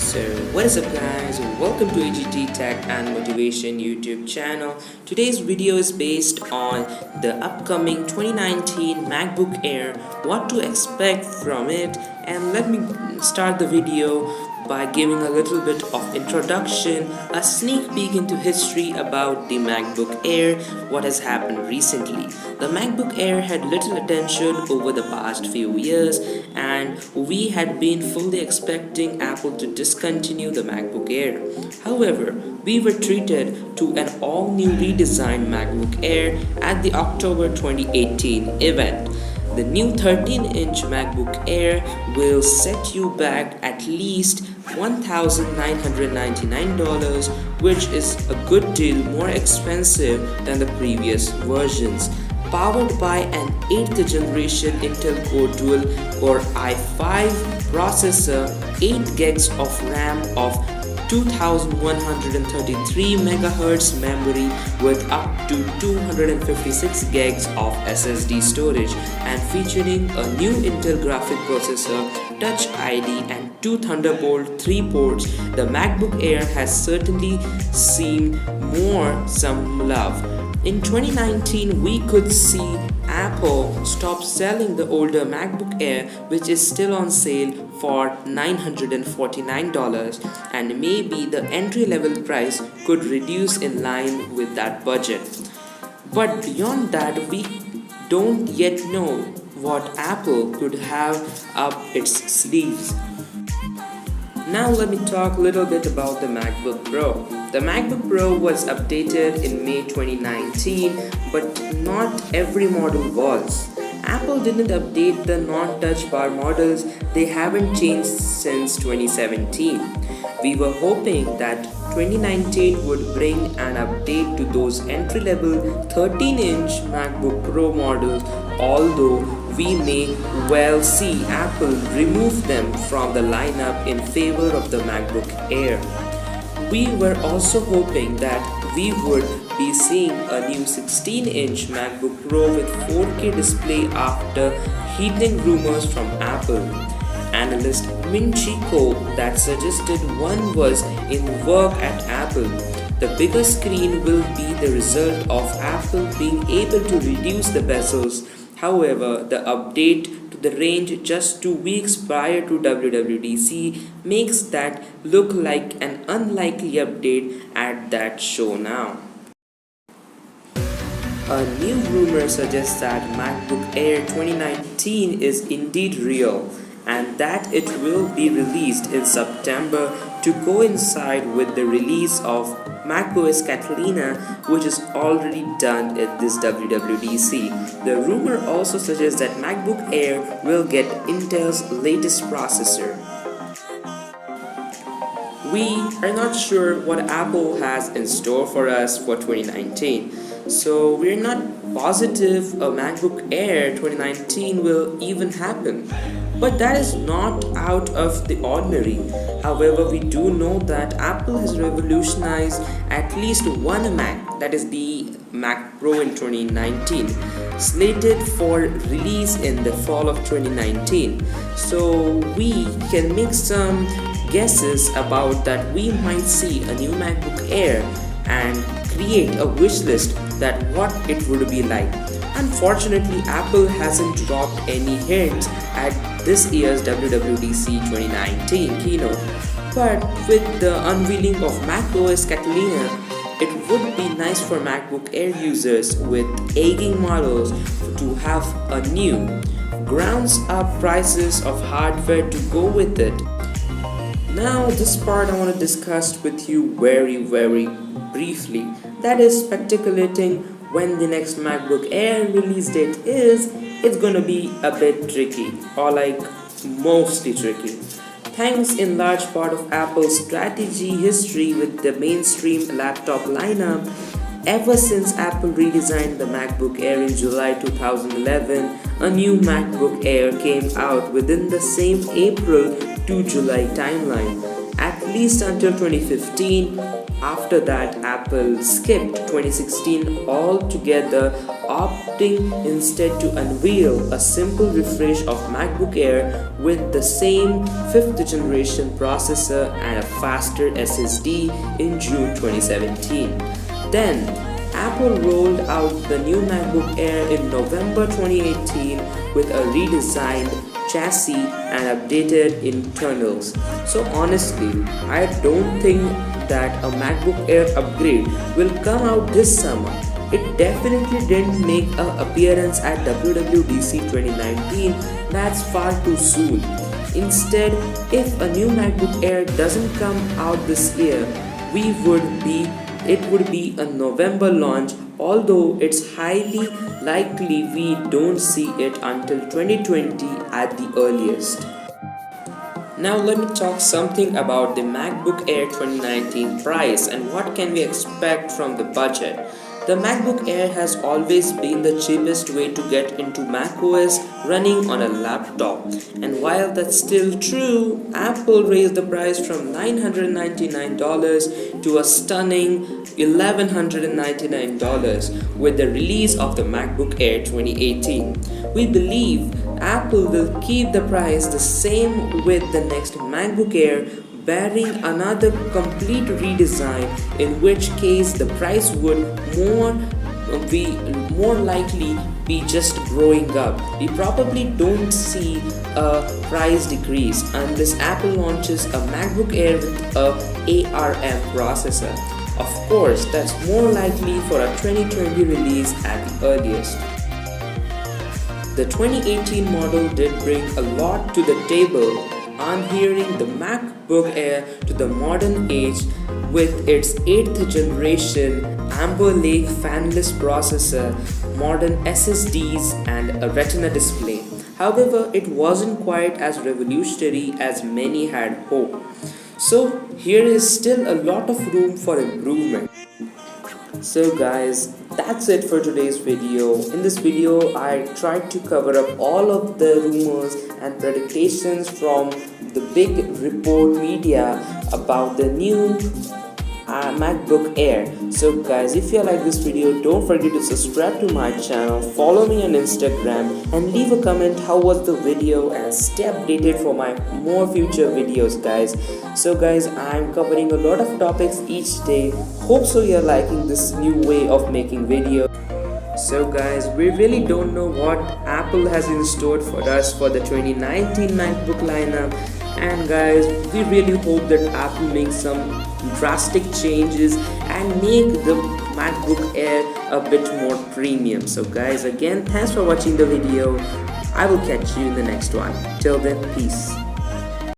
So what is up guys, welcome to AGT Tech and Motivation YouTube channel. Today's video is based on the upcoming 2019 MacBook Air, what to expect from it, and let me start the video by giving a little bit of introduction, a sneak peek into history about the MacBook Air, what has happened recently. The MacBook Air had little attention over the past few years, and we had been fully expecting Apple to discontinue the MacBook Air. However, we were treated to an all-new redesigned MacBook Air at the October 2018 event. The new 13-inch MacBook Air will set you back at least $1,999, which is a good deal more expensive than the previous versions. Powered by an 8th generation Intel Core Dual Core i5 processor, 8 gigs of RAM of 2133 MHz memory with up to 256 gigs of SSD storage, and featuring a new Intel graphic processor, Touch ID, and 2 Thunderbolt 3 ports, the MacBook Air has certainly seen some love. In 2019, we could see Apple stop selling the older MacBook Air, which is still on sale for $949, and maybe the entry-level price could reduce in line with that budget. But beyond that, we don't yet know what Apple could have up its sleeves. Now let me talk a little bit about the MacBook Pro. The MacBook Pro was updated in May 2019, but not every model was. Apple didn't update the non-touch bar models, they haven't changed since 2017. We were hoping that 2019 would bring an update to those entry-level 13-inch MacBook Pro models, although we may well see Apple remove them from the lineup in favor of the MacBook Air. We were also hoping that we would be seeing a new 16-inch MacBook Pro with 4K display after hearing rumors from Apple. Analyst Min Chico that suggested one was in work at Apple. The bigger screen will be the result of Apple being able to reduce the bezels. However, the update to the range just 2 weeks prior to WWDC makes that look like an unlikely update at that show now. A new rumor suggests that MacBook Air 2019 is indeed real, and that it will be released in September to coincide with the release of macOS Catalina, which is already done at this WWDC. The rumor also suggests that MacBook Air will get Intel's latest processor. We are not sure what Apple has in store for us for 2019, so we're not positive a MacBook Air 2019 will even happen. But that is not out of the ordinary. However, we do know that Apple has revolutionized at least one Mac, that is the Mac Pro in 2019, slated for release in the fall of 2019. So we can make some guesses about that we might see a new MacBook Air and create a wish list that what it would be like. Unfortunately, Apple hasn't dropped any hints at this year's WWDC 2019 keynote, but with the unveiling of macOS Catalina, it would be nice for MacBook Air users with aging models to have a new, grounds-up prices of hardware to go with it. Now, this part I want to discuss with you very briefly, that is speculating when the next MacBook Air release date is. It's gonna be a bit tricky, or like mostly tricky, thanks in large part of Apple's strategy history with the mainstream laptop lineup. Ever since Apple redesigned the MacBook Air in July 2011, a new MacBook Air came out within the same April to July timeline. at least until 2015. After that, Apple skipped 2016 altogether, opting instead to unveil a simple refresh of MacBook Air with the same 5th generation processor and a faster SSD in June 2017. Then, Apple rolled out the new MacBook Air in November 2018 with a redesigned chassis and updated internals. So honestly, I don't think that a MacBook Air upgrade will come out this summer. It definitely didn't make an appearance at WWDC 2019. That's far too soon. Instead, if a new MacBook Air doesn't come out this year, it would be a November launch, although it's highly likely we don't see it until 2020 at the earliest. Now let me talk something about the MacBook Air 2019 price and what can we expect from the budget. The MacBook Air has always been the cheapest way to get into macOS running on a laptop. And while that's still true, Apple raised the price from $999 to a stunning $1,199 with the release of the MacBook Air 2018. We believe Apple will keep the price the same with the next MacBook Air, barring another complete redesign, in which case the price would more likely be just growing up. We probably don't see a price decrease unless Apple launches a MacBook Air with a ARM processor. Of course, that's more likely for a 2020 release at the earliest. The 2018 model did bring a lot to the table, adhering the MacBook Air to the modern age with its 8th generation Amber Lake fanless processor, modern SSDs and a Retina display. However, it wasn't quite as revolutionary as many had hoped. So here is still a lot of room for improvement. So guys, that's it for today's video. In this video, I tried to cover up all of the rumors and predictions from the big report media about the new MacBook Air. So guys, if you like this video, don't forget to subscribe to my channel, follow me on Instagram and leave a comment how was the video and stay updated for my more future videos guys. So guys, I'm covering a lot of topics each day. Hope so you're liking this new way of making videos. So guys, we really don't know what Apple has in store for us for the 2019 MacBook lineup, and guys, we really hope that Apple makes some drastic changes and make the MacBook Air a bit more premium. So guys, again, thanks for watching the video. I will catch you in the next one. Till then, peace.